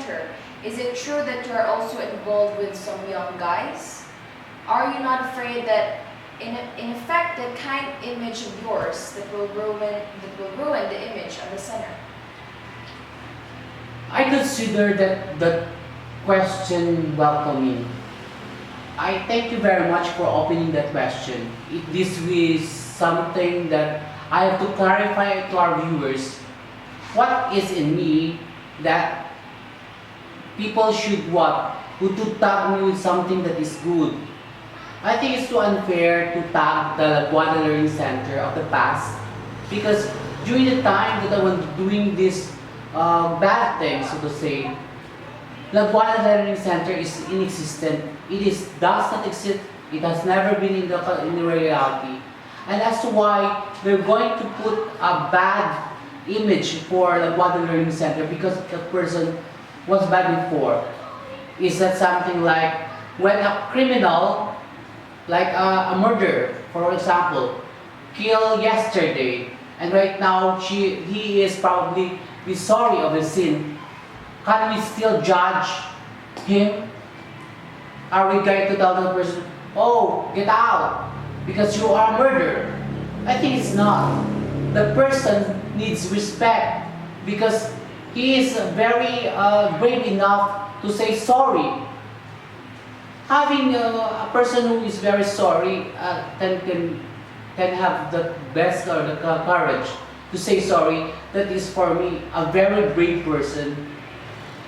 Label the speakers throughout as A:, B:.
A: center, is it true that you are also involved with some young guys? Are you not afraid that in effect that kind image of yours that will ruin the image of the center?
B: I consider that question welcoming. I thank you very much for opening that question. This is something that I have to clarify to our viewers. What is in me that people should what? To tag me with something that is good. I think it's too unfair to tag the Guada Learning Center of the past because during the time that I was doing this bad things, so to say, the Guada Learning Center is inexistent. Does not exist. It has never been in the reality. And as to why they're going to put a bad image for the Guada Learning Center because the person was bad before. Is that something like when a criminal, like a murderer, for example, killed yesterday, and right now he is probably be sorry of his sin, can we still judge him? Are we going to tell the person, oh, get out, because you are a murderer? I think it's not. The person needs respect because he is very brave enough to say sorry. Having a person who is very sorry can have the best or the courage to say sorry. That is for me a very brave person,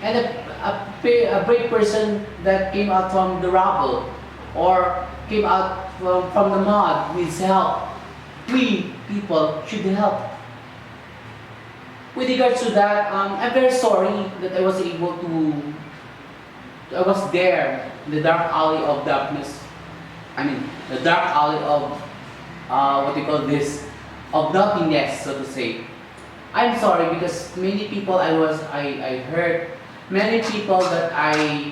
B: and a brave person that came out from the rubble or came out from the mud needs help. We people should help. With regards to that, I'm very sorry that I was there in the dark alley of darkness. I mean, the dark alley of what do you call this? Of nothingness, so to say. I'm sorry because many people I hurt, many people that I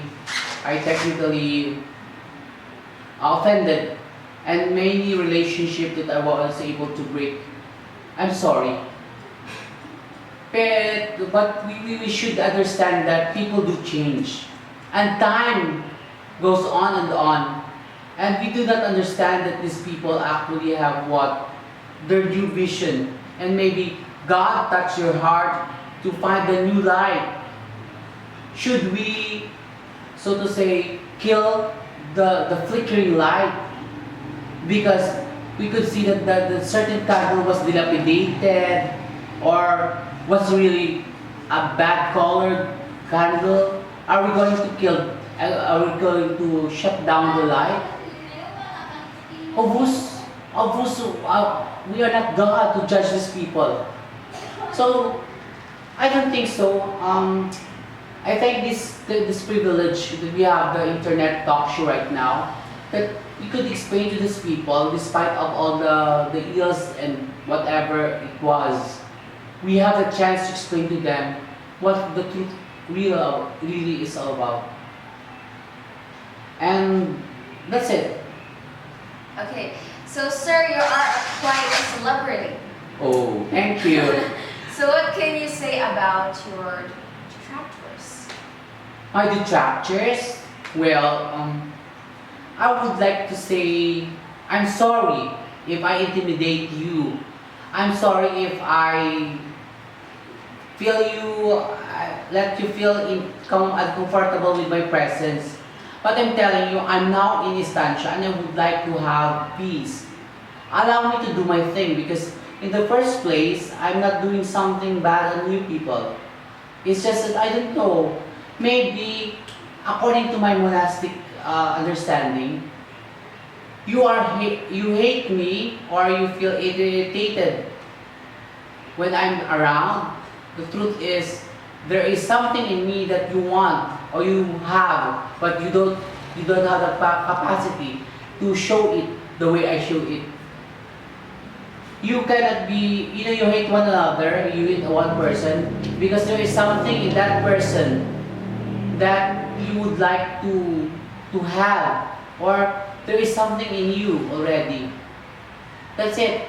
B: technically offended, and many relationship that I was able to break. I'm sorry. But we should understand that people do change. And time goes on. And we do not understand that these people actually have what? Their new vision. And maybe God touched your heart to find a new light. Should we, so to say, kill the flickering light? Because we could see that the certain candle was dilapidated or was really a bad colored candle. Are we going to kill? Are we going to shut down the light? We are not God to judge these people. So I don't think so. I think this privilege that we have the internet talk show right now, that we could explain to these people, despite of all the ills and whatever it was, we have a chance to explain to them what the truth really is all about. And that's it.
A: Okay, so sir, you are quite a celebrity.
B: Oh, thank you.
A: So what can you say about your detractors?
B: My detractors? Well, I would like to say I'm sorry if I intimidate you. I'm sorry if I let you feel uncomfortable with my presence. But I'm telling you, I'm now in Estancia and I would like to have peace. Allow me to do my thing because in the first place, I'm not doing something bad on you people. It's just that I don't know. Maybe, according to my monastic understanding, you hate me or you feel irritated when I'm around. The truth is, there is something in me that you want or you have, but you don't have the capacity to show it the way I show it. You cannot be, you hate one another, you hate one person, because there is something in that person that you would like to have, or there is something in you already. That's it.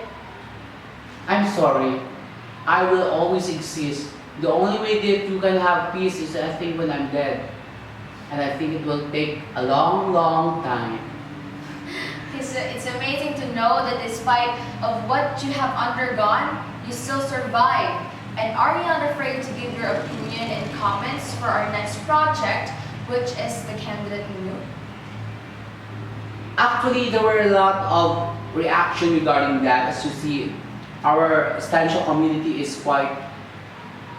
B: I'm sorry. I will always exist The only way that you can have peace is, I think, when I'm dead. And I think it will take a long, long time.
A: It's amazing to know that despite of what you have undergone, you still survive. And are you not afraid to give your opinion and comments for our next project, which is the candidate menu?
B: Actually, there were a lot of reaction regarding that. As you see, our estancial community is quite,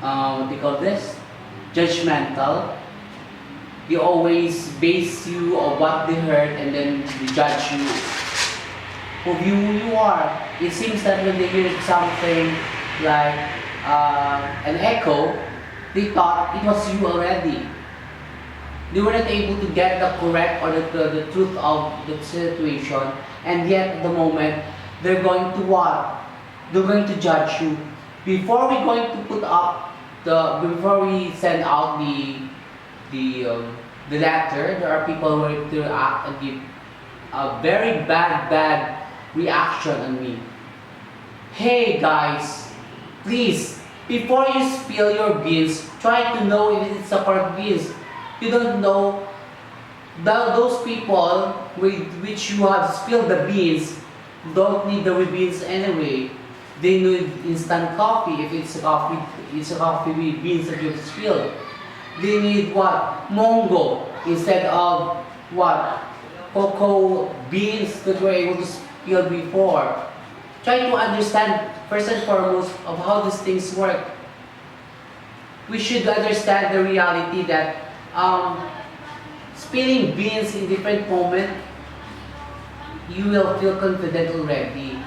B: what do you call this? Judgmental. They always base you on what they heard and then they judge you who you are. It seems that when they hear something like an echo, they thought it was you already. They were not able to get the correct or the truth of the situation, and yet at the moment they're going to what? They're going to judge you. Before we going to put up before we send out the letter, there are people who are to act and give a very bad reaction on me. Hey guys, please, before you spill your beans, try to know if it's a correct beans. You don't know those people with which you have spilled the beans don't need the beans anyway. They need instant coffee if it's a coffee with beans that you've spilled. They need what? Mongo instead of what? Cocoa beans that were able to spill before. Try to understand first and foremost of how these things work. We should understand the reality that spilling beans in different moment, you will feel confident already.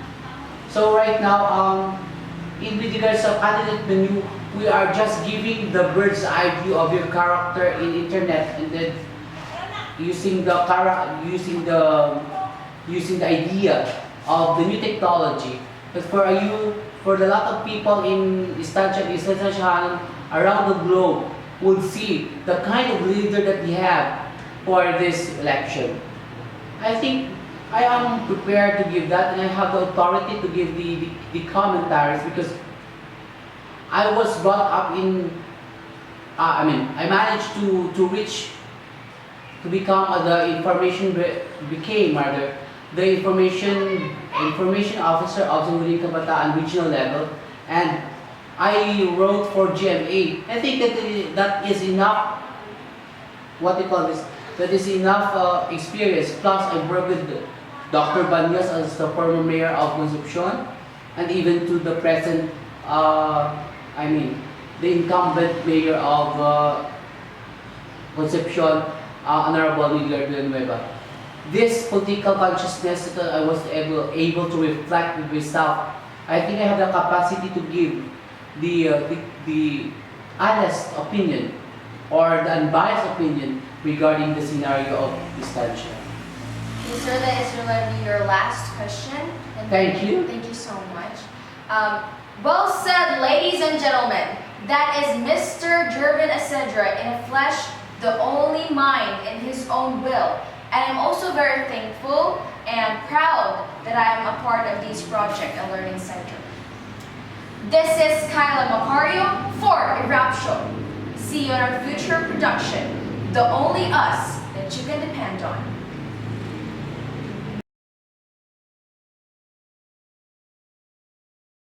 B: So right now, in with regards of candidate menu, we are just giving the bird's eye view of your character in internet, and then using the idea of the new technology. But for the lot of people in Estancia around the globe would see the kind of leader that we have for this election. I think I am prepared to give that, and I have the authority to give the commentaries because I was brought up in, I managed to reach, to become the the information officer of Sangguniang Kabataan regional level, and I wrote for GMA. I think that is enough, what do you call this, that is enough experience. Plus I worked with Dr. Banyas as the former mayor of Concepcion, and even to the present, the incumbent mayor of Concepcion, Honorable Miguel Villanueva. This political consciousness that I was able to reflect with myself, I think I have the capacity to give the honest opinion or the unbiased opinion regarding the scenario of Estancia.
A: Okay, sir, that is really your last question. And
B: Thank you.
A: Thank you so much. Well said, ladies and gentlemen. That is Mr. Jervin Acedra in a flesh, the only mind in his own will. And I'm also very thankful and proud that I am a part of this project, a learning center. This is Kyla Macario for Irap Show. See you on our future production, The Only Us That You Can Depend On.